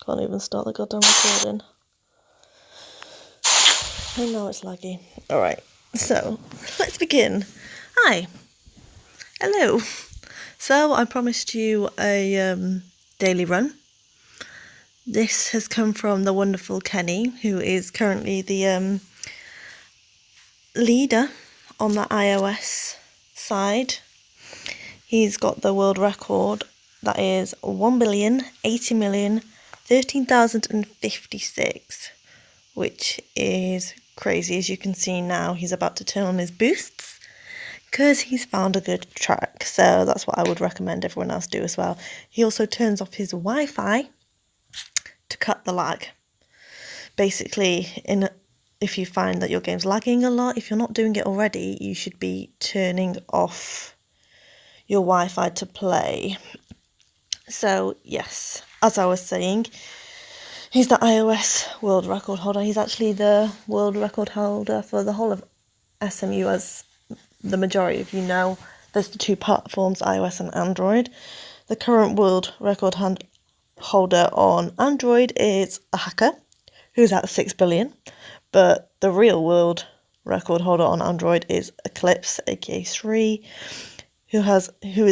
Can't even start the goddamn recording. I know it's laggy. Alright, so let's begin. Hi. Hello. So I promised you a daily run. This has come from the wonderful Kenny, who is currently the leader on the iOS side. He's got the world record, that is 1,080,013,056, which is crazy. As you can see now, he's about to turn on his boosts because he's found a good track. So that's what I would recommend everyone else do as well. He also turns off his Wi-Fi to cut the lag. Basically, if you find that your game's lagging a lot, if you're not doing it already, you should be turning off your Wi-Fi to play. So yes, as I was saying, he's the iOS world record holder. He's actually the world record holder for the whole of SMU, as the majority of you know. There's the two platforms, iOS and Android. The current world record holder on Android is a hacker who's at 6 billion, but the real world record holder on Android is Eclipse, aka 3, who is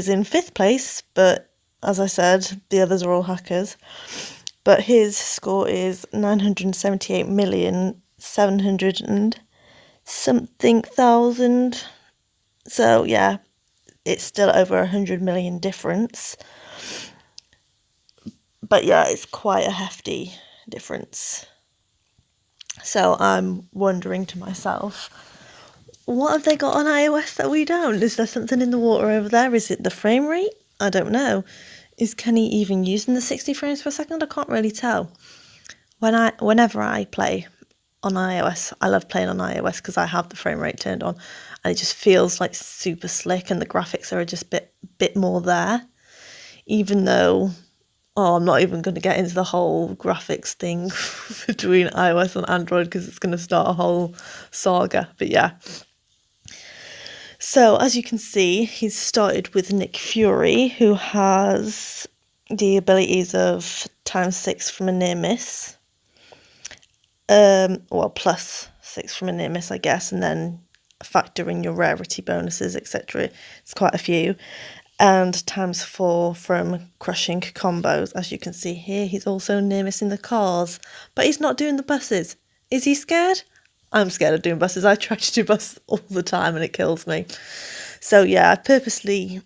in 5th place, but as I said, the others are all hackers. But his score is 978,700 and something thousand. So yeah, it's still over 100 million difference. But yeah, it's quite a hefty difference. So I'm wondering to myself, what have they got on iOS that we don't? Is there something in the water over there? Is it the frame rate? I don't know. Is Kenny even using the 60 frames per second? I can't really tell. Whenever I play on iOS, I love playing on iOS because I have the frame rate turned on and it just feels like super slick and the graphics are just bit more there. Even though, I'm not even going to get into the whole graphics thing between iOS and Android because it's going to start a whole saga. But yeah. So, as you can see, he's started with Nick Fury, who has the abilities of ×6 from a near miss. Well, +6 from a near miss, I guess, and then factor in your rarity bonuses, etc. It's quite a few. And ×4 from crushing combos. As you can see here, he's also near missing the cars, but he's not doing the buses. Is he scared? I'm scared of doing buses. I try to do buses all the time and it kills me. So yeah, I purposely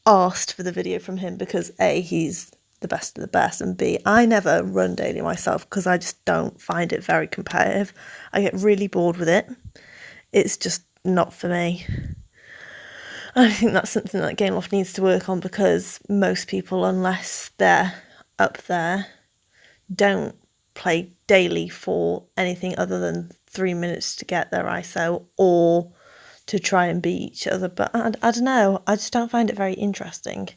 asked for the video from him because A, he's the best of the best, and B, I never run daily myself because I just don't find it very competitive. I get really bored with it. It's just not for me. I think that's something that Gameloft needs to work on because most people, unless they're up there, don't play daily for anything other than 3 minutes to get their ISO or to try and beat each other. But I don't know, I just don't find it very interesting.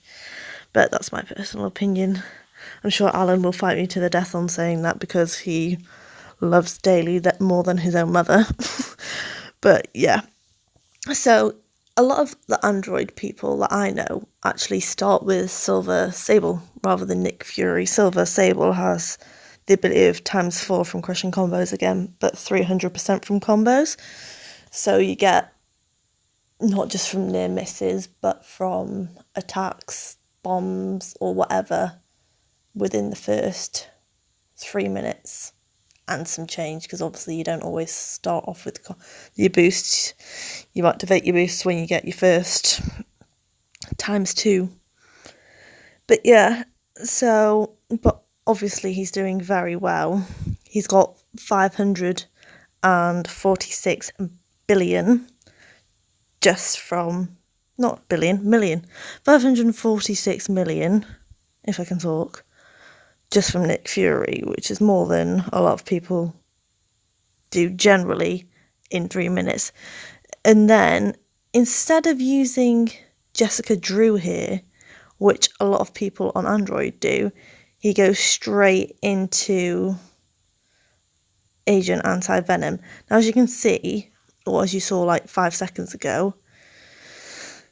But that's my personal opinion. I'm sure Alan will fight me to the death on saying that because he loves daily that more than his own mother. But yeah, so a lot of the Android people that I know actually start with Silver Sable rather than Nick Fury. Silver Sable has the ability of ×4 from crushing combos again, but 300% from combos. So you get not just from near misses, but from attacks, bombs, or whatever within the first 3 minutes and some change, because obviously you don't always start off with your boosts. You activate your boosts when you get your first ×2. But yeah, so, but obviously he's doing very well. He's got 546 billion just from, not billion, million, 546 million, if I can talk, just from Nick Fury, which is more than a lot of people do generally in 3 minutes. And then instead of using Jessica Drew here, which a lot of people on Android do, he goes straight into Agent Anti-Venom. Now, as you can see, or as you saw like 5 seconds ago,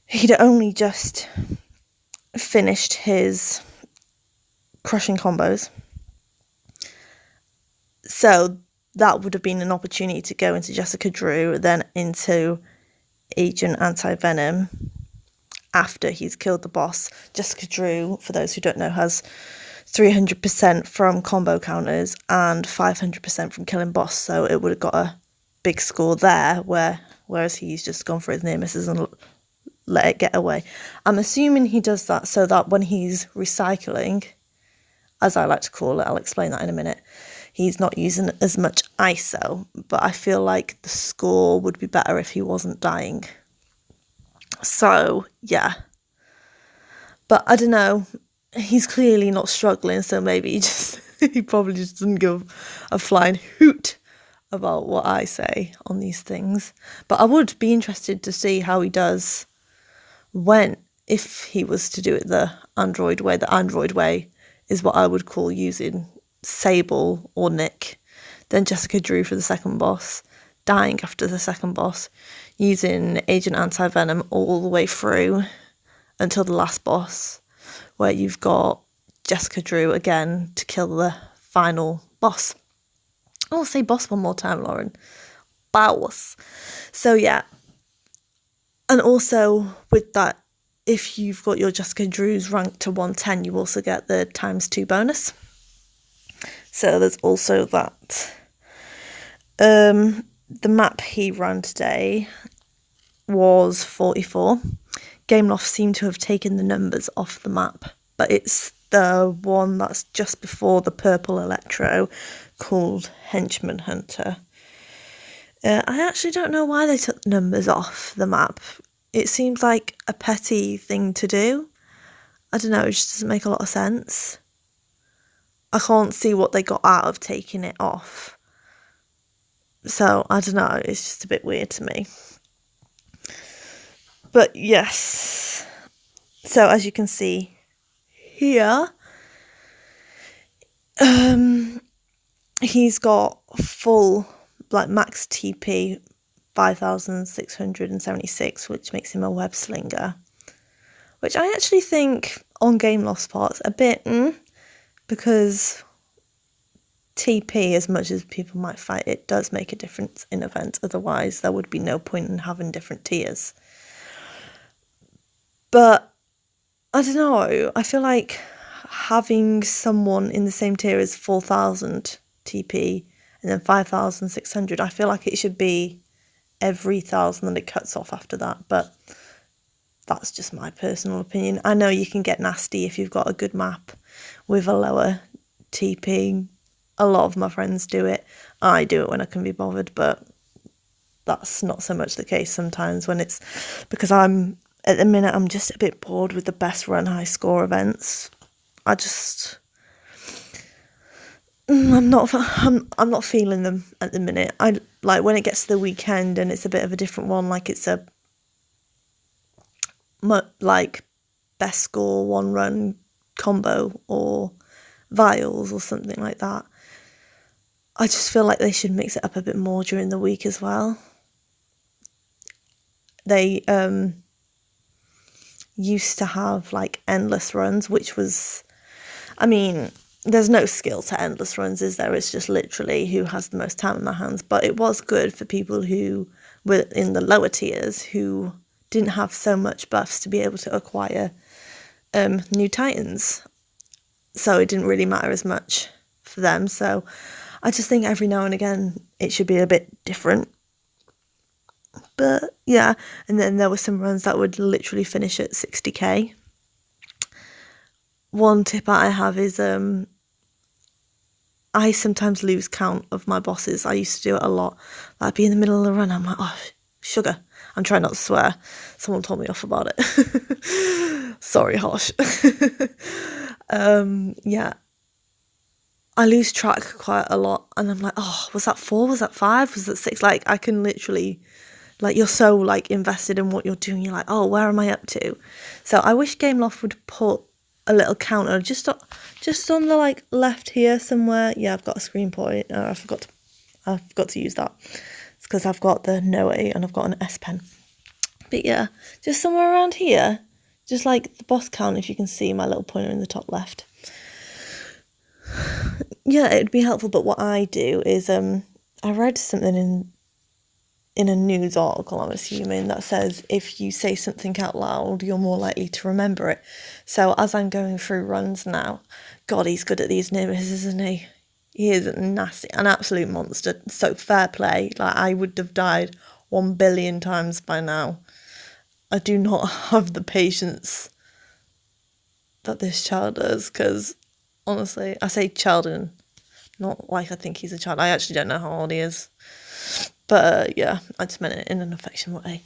he'd only just finished his crushing combos. So that would have been an opportunity to go into Jessica Drew, then into Agent Anti-Venom after he's killed the boss. Jessica Drew, for those who don't know, has 300% from combo counters and 500% from killing boss, so it would have got a big score there, whereas he's just gone for his near misses and let it get away. I'm assuming he does that so that when he's recycling, as I like to call it, I'll explain that in a minute, he's not using as much ISO, but I feel like the score would be better if he wasn't dying. So, yeah. But I don't know, he's clearly not struggling, so maybe he probably just doesn't give a flying hoot about what I say on these things. But I would be interested to see how he does if he was to do it the Android way. The Android way is what I would call using Sable or Nick, then Jessica Drew for the second boss, dying after the second boss, using Agent Anti-Venom all the way through until the last boss, where you've got Jessica Drew again to kill the final boss. I'll say boss one more time, Lauren. Boss. So yeah. And also with that, if you've got your Jessica Drews ranked to 110, you also get the ×2 bonus. So there's also that. The map he ran today was 44. Gameloft seemed to have taken the numbers off the map, but it's the one that's just before the purple Electro called Henchman Hunter. I actually don't know why they took numbers off the map. It seems like a petty thing to do. I don't know, it just doesn't make a lot of sense. I can't see what they got out of taking it off. So, I don't know, it's just a bit weird to me. But yes, so as you can see here, he's got full, like, max TP 5,676, which makes him a web slinger, which I actually think on Gameloft's part's a bit because TP, as much as people might fight it, does make a difference in events. Otherwise there would be no point in having different tiers. But I don't know, I feel like having someone in the same tier as 4,000 TP and then 5,600, I feel like it should be every 1,000 and it cuts off after that, but that's just my personal opinion. I know you can get nasty if you've got a good map with a lower TP. A lot of my friends do it. I do it when I can be bothered, but that's not so much the case sometimes when it's because I'm just a bit bored with the best run high score events. I'm not feeling them at the minute. I like when it gets to the weekend and it's a bit of a different one, like it's a like best score one run combo or vials or something like that. I just feel like they should mix it up a bit more during the week as well. They used to have like endless runs, which was, I mean, there's no skill to endless runs, is there? It's just literally who has the most time in their hands. But it was good for people who were in the lower tiers who didn't have so much buffs to be able to acquire new titans. So it didn't really matter as much for them. So I just think every now and again it should be a bit different. But yeah, and then there were some runs that would literally finish at 60k. One tip I have is I sometimes lose count of my bosses. I used to do it a lot. I'd be in the middle of the run, I'm like, oh, sugar. I'm trying not to swear. Someone told me off about it. Sorry, Hosh. Yeah. I lose track quite a lot. And I'm like, oh, was that 4? Was that 5? Was that 6? Like, I can literally, like, you're so, like, invested in what you're doing. You're like, oh, where am I up to? So I wish Gameloft would put a little counter just on the, like, left here somewhere. Yeah, I've got a screen point. I forgot to use that. It's because I've got the Noah and I've got an S Pen. But yeah, just somewhere around here, just like the boss count, if you can see my little pointer in the top left, yeah, it'd be helpful. But what I do is I read something in a news article, I'm assuming, that says if you say something out loud, you're more likely to remember it. So as I'm going through runs now, God, he's good at these near misses, isn't he? He is nasty, an absolute monster. So fair play. Like, I would have died 1 billion times by now. I do not have the patience that this child does, because honestly, I say child and not like I think he's a child. I actually don't know how old he is. But yeah, I just meant it in an affectionate way.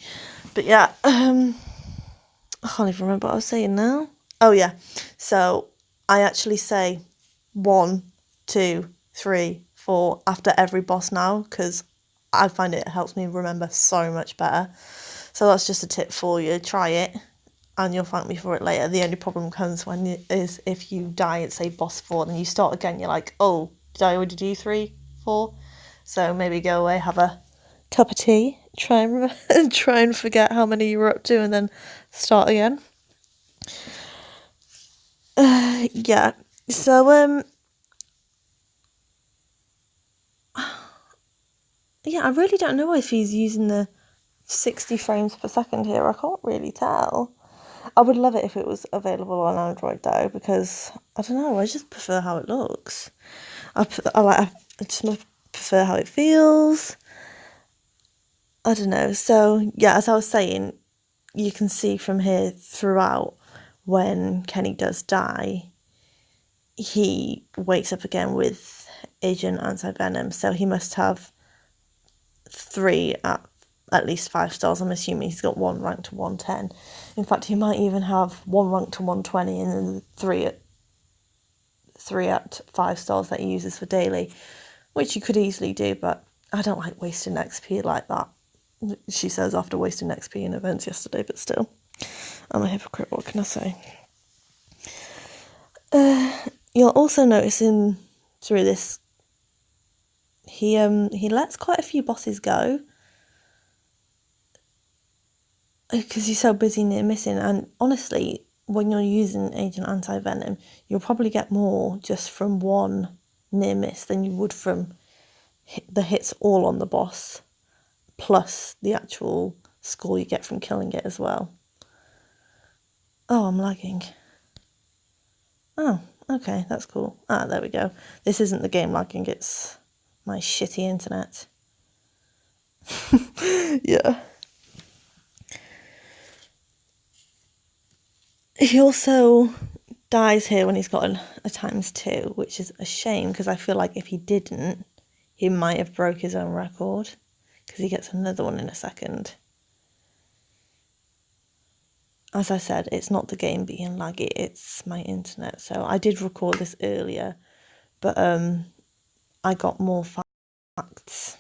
But yeah, I can't even remember what I was saying now. Oh yeah, so I actually say 1, 2, 3, 4 after every boss now, because I find it helps me remember so much better. So that's just a tip for you. Try it, and you'll thank me for it later. The only problem comes is if you die at, say, boss 4, then you start again. You're like, oh, did I already do 3, 4? So maybe go away, have a cup of tea, try and forget how many you were up to, and then start again. Yeah. So yeah, I really don't know if he's using the 60 frames per second here. I can't really tell. I would love it if it was available on Android though, because I don't know, I just prefer how it looks. I just prefer how it feels. I don't know. So yeah, as I was saying, you can see from here throughout, when Kenny does die, he wakes up again with Agent Anti-Venom. So he must have 3 at least 5 stars. I'm assuming he's got 1 ranked to 110. In fact, he might even have 1 ranked to 120 and then 3 at 5 stars that he uses for daily, which you could easily do, but I don't like wasting XP like that. She says after wasting XP in events yesterday, but still, I'm a hypocrite, what can I say? You'll also notice through this, he lets quite a few bosses go because he's so busy near missing. And honestly, when you're using Agent Anti-Venom, you'll probably get more just from 1 near miss than you would from the hits all on the boss, plus the actual score you get from killing it as well. Oh, I'm lagging. Oh, okay, that's cool. Ah, there we go. This isn't the game lagging, it's my shitty internet. Yeah. He also dies here when he's got a ×2, which is a shame, because I feel like if he didn't, he might have broke his own record, because he gets another one in a second. As I said, it's not the game being laggy, it's my internet. So I did record this earlier, but I got more facts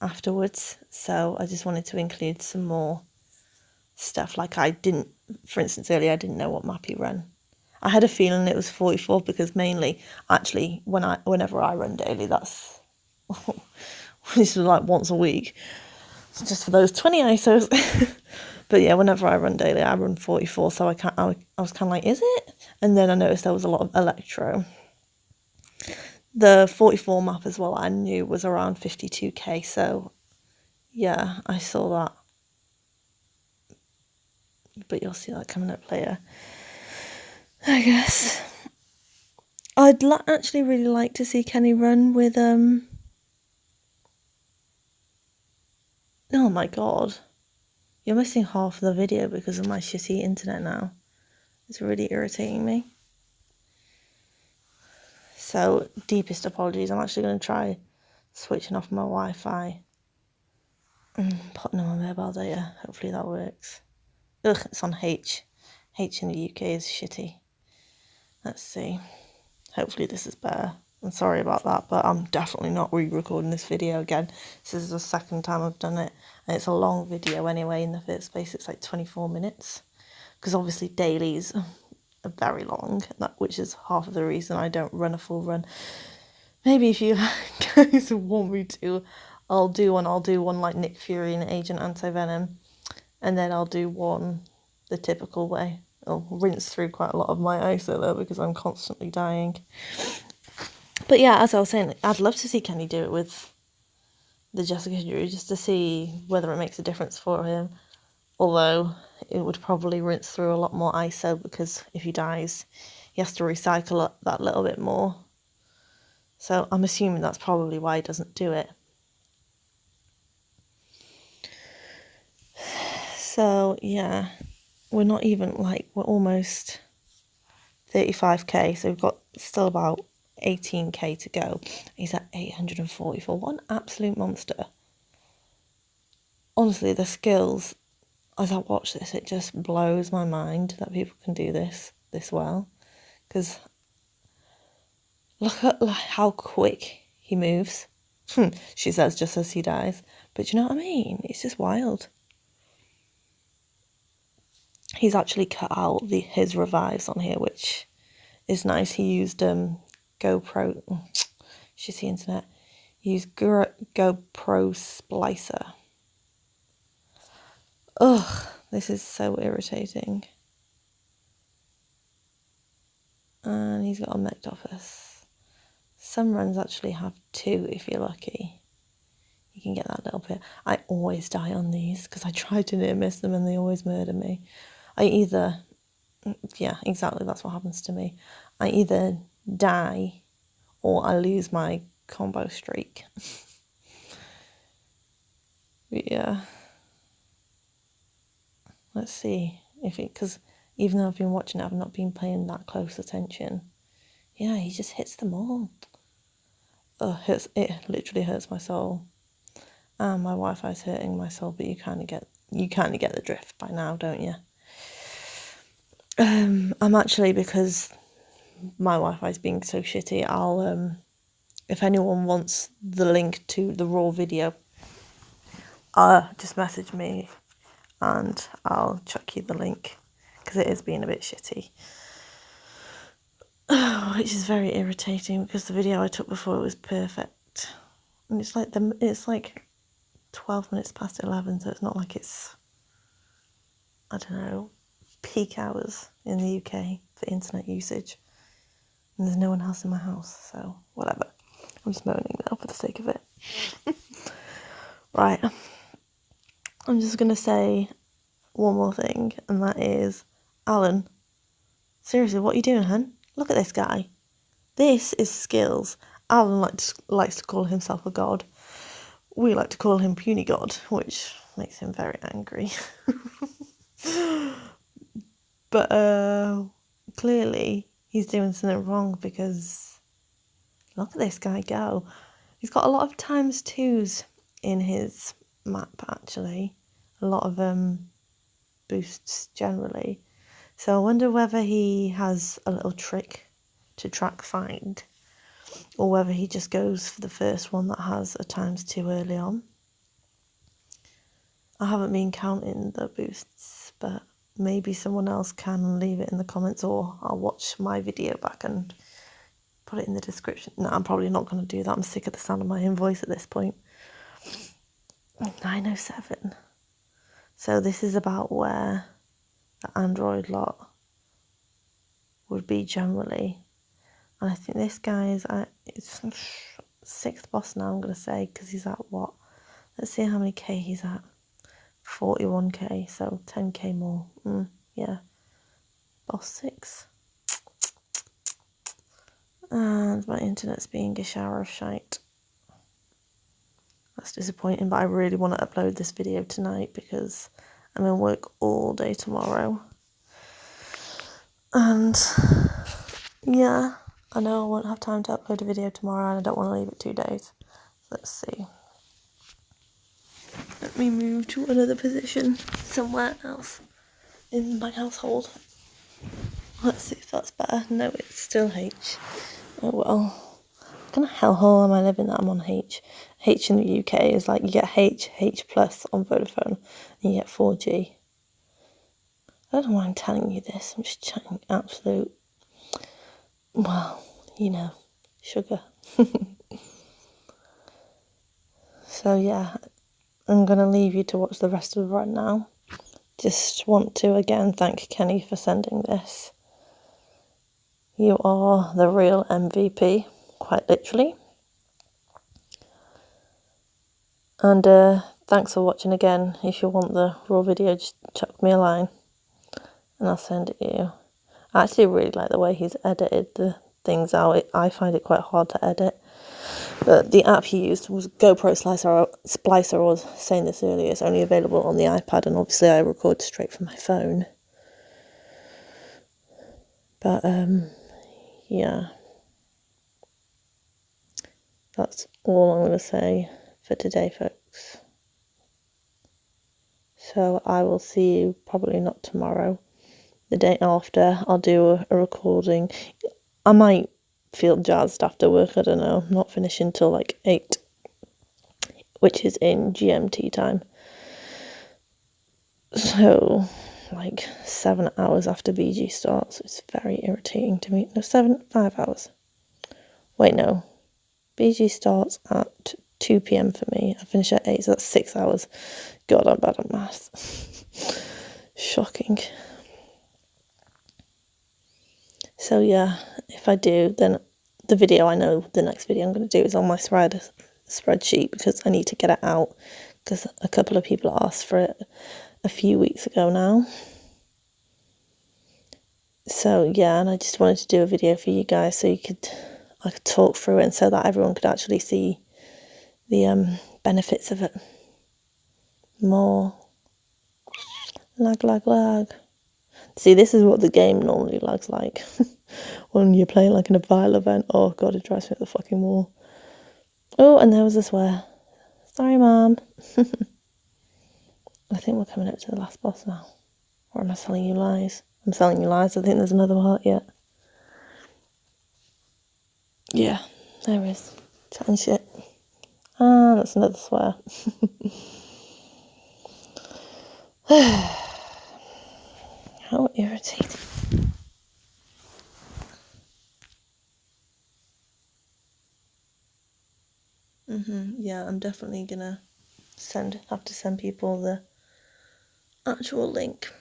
afterwards, so I just wanted to include some more stuff. Like, for instance, earlier I didn't know what map he ran. I had a feeling it was 44 because mainly, actually, whenever I run daily, that's this is like once a week, so just for those 20 ISOs. But yeah, whenever I run daily, I run 44, so I was kind of like, is it? And then I noticed there was a lot of electro. The 44 map as well, I knew was around 52k, so yeah, I saw that. But you'll see that coming up later, I guess. I'd actually really like to see Kenny run with, oh my god. You're missing half of the video because of my shitty internet now. It's really irritating me. So, deepest apologies. I'm actually going to try switching off my Wi-Fi and putting on my mobile data. Hopefully that works. Ugh, it's on H. H in the UK is shitty. Let's see. Hopefully this is better. I'm sorry about that, but I'm definitely not re-recording this video again. This is the second time I've done it, and it's a long video anyway. In the first place, it's like 24 minutes, because obviously dailies are very long, which is half of the reason I don't run a full run. Maybe if you guys want me to, I'll do one like Nick Fury and Agent Anti-Venom, and then I'll do one the typical way. I'll rinse through quite a lot of my ISO though, because I'm constantly dying. But yeah, as I was saying, I'd love to see Kenny do it with the Jessica Drew, just to see whether it makes a difference for him. Although it would probably rinse through a lot more ISO, because if he dies, he has to recycle that little bit more. So I'm assuming that's probably why he doesn't do it. So yeah, we're not even we're almost 35k, so we've got still about 18k to go. He's at 844. What an absolute monster. Honestly, the skills, as I watch this, it just blows my mind that people can do this well. Because look at how quick he moves. She says just as he dies. But you know what I mean? It's just wild. He's actually cut out his revives on here, which is nice. He used GoPro. She's the internet. He used GoPro Splicer. Ugh, this is so irritating. And he's got a mech office. Some runs actually have 2 if you're lucky. You can get that little bit. I always die on these because I try to near miss them and they always murder me. Yeah, exactly, that's what happens to me. I either die or I lose my combo streak. But yeah. Let's see because even though I've been watching it, I've not been paying that close attention. Yeah, he just hits them all. Oh, it literally hurts my soul. And my Wi-Fi's hurting my soul, but you kind of get the drift by now, don't you? I'm actually, because my Wi-Fi's being so shitty, I'll if anyone wants the link to the raw video, just message me and I'll chuck you the link, because it is being a bit shitty. Which is very irritating, because the video I took before was perfect, and it's like 12 minutes past 11, so it's not like it's, I don't know, peak hours in the UK for internet usage, and there's no one else in my house, so whatever. I'm just moaning now for the sake of it. Right, I'm just going to say one more thing, and that is, Alan, seriously, what are you doing, hun? Look at this guy. This is skills. Alan likes to call himself a god. We like to call him puny god, which makes him very angry. But clearly he's doing something wrong, because look at this guy go. He's got a lot of ×2s in his map, actually. A lot of boosts generally. So I wonder whether he has a little trick to track find, or whether he just goes for the first one that has a ×2 early on. I haven't been counting the boosts, but maybe someone else can leave it in the comments, or I'll watch my video back and put it in the description. No, I'm probably not going to do that. I'm sick of the sound of my own voice at this point. 907. So this is about where the Android lot would be generally. And I think this guy is at it's 6th boss now, I'm going to say, because he's at what? Let's see how many K he's at. 41k, so 10k more. Yeah. Boss 6. And my internet's being a shower of shite. That's disappointing, but I really want to upload this video tonight, because I'm in work all day tomorrow. And yeah, I know I won't have time to upload a video tomorrow, and I don't want to leave it 2 days. Let's see. Let me move to another position somewhere else in my household. Let's see if that's better. No, it's still H. Oh well. What kind of hellhole am I living that I'm on H? H in the UK is like you get H plus on Vodafone, and you get 4G. I don't know why I'm telling you this. I'm just chatting absolute, well, you know, sugar. So yeah, I'm going to leave you to watch the rest of the run now. Just want to again thank Kenny for sending this. You are the real MVP. quite literally. And thanks for watching again. If you want the raw video, just chuck me a line and I'll send it you. I actually really like the way he's edited the things out. I find it quite hard to edit. But the app he used was GoPro Splicer. I was saying this earlier. It's only available on the iPad, and obviously I record straight from my phone. But yeah, that's all I'm going to say for today, folks. So I will see you probably not tomorrow. The day after, I'll do a recording. I might feel jazzed after work, I don't know. I'm not finishing till like 8, which is in GMT time. So, like 7 hours after BG starts. It's very irritating to me. No, 5 hours. Wait, no. BG starts at 2 p.m. for me. I finish at 8, so that's 6 hours. God, I'm bad at maths. Shocking. So yeah, if I do, then the video, I know the next video I'm going to do is on my spreadsheet, because I need to get it out, because a couple of people asked for it a few weeks ago now. So yeah, and I just wanted to do a video for you guys so I could talk through it, and so that everyone could actually see the benefits of it more. Lag. See, this is what the game normally lags like. When you're playing like in a vile event. Oh god, it drives me up the fucking wall. Oh, and there was a swear. Sorry, Mum. I think we're coming up to the last boss now. Or am I telling you lies? I'm telling you lies. I think there's another heart yet. Yeah, there is. Chatting shit. Ah, that's another swear. How irritating. Yeah, I'm definitely gonna have to send people the actual link.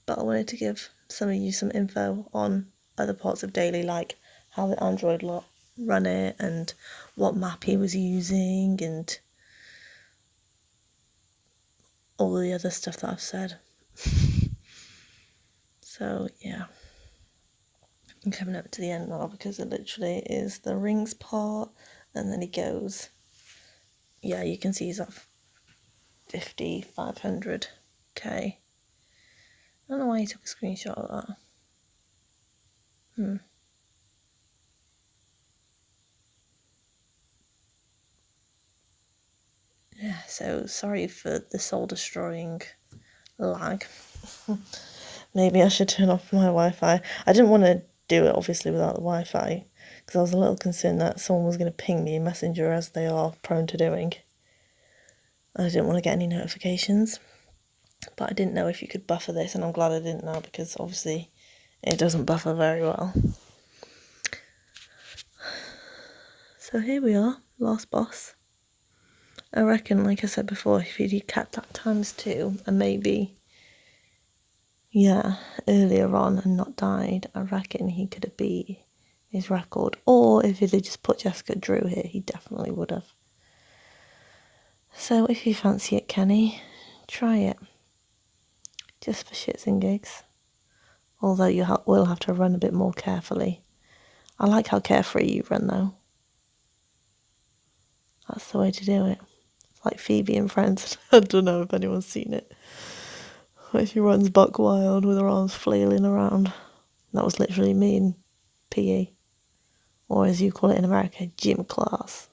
But I wanted to give some of you some info on other parts of daily, like how the Android lot run it and what map he was using and all the other stuff that I've said. So yeah, I'm coming up to the end now, because it literally is the rings part, and then he goes, yeah, you can see he's at 500k. I don't know why he took a screenshot of that. Yeah, so sorry for the soul destroying lag. Maybe I should turn off my Wi-Fi. I didn't want to do it obviously without the Wi-Fi, because I was a little concerned that someone was going to ping me in Messenger, as they are prone to doing. I didn't want to get any notifications, but I didn't know if you could buffer this, and I'm glad I didn't know, because obviously it doesn't buffer very well. So here we are, last boss. I reckon, like I said before, if he'd kept that ×2 and maybe, yeah, earlier on and not died, I reckon he could have beat his record. Or if he'd have just put Jessica Drew here, he definitely would have. So if you fancy it, Kenny, try it. Just for shits and gigs. Although you will have to run a bit more carefully. I like how carefree you run though. That's the way to do it. It's like Phoebe and Friends. I don't know if anyone's seen it. Where she runs buck wild with her arms flailing around. That was literally me in PE. Or as you call it in America, gym class.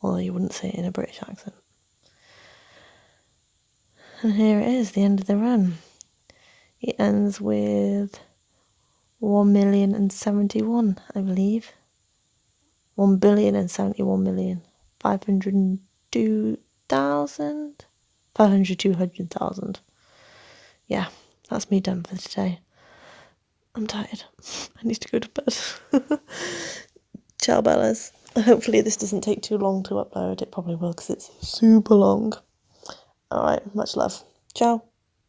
Although you wouldn't say it in a British accent. And here it is, the end of the run. It ends with 1,071,000, I believe. 1,071,000,000. 502,000? 200,000. Yeah, that's me done for today. I'm tired. I need to go to bed. Ciao, Bellas. Hopefully this doesn't take too long to upload. It probably will, because it's super long. Alright, much love. Ciao.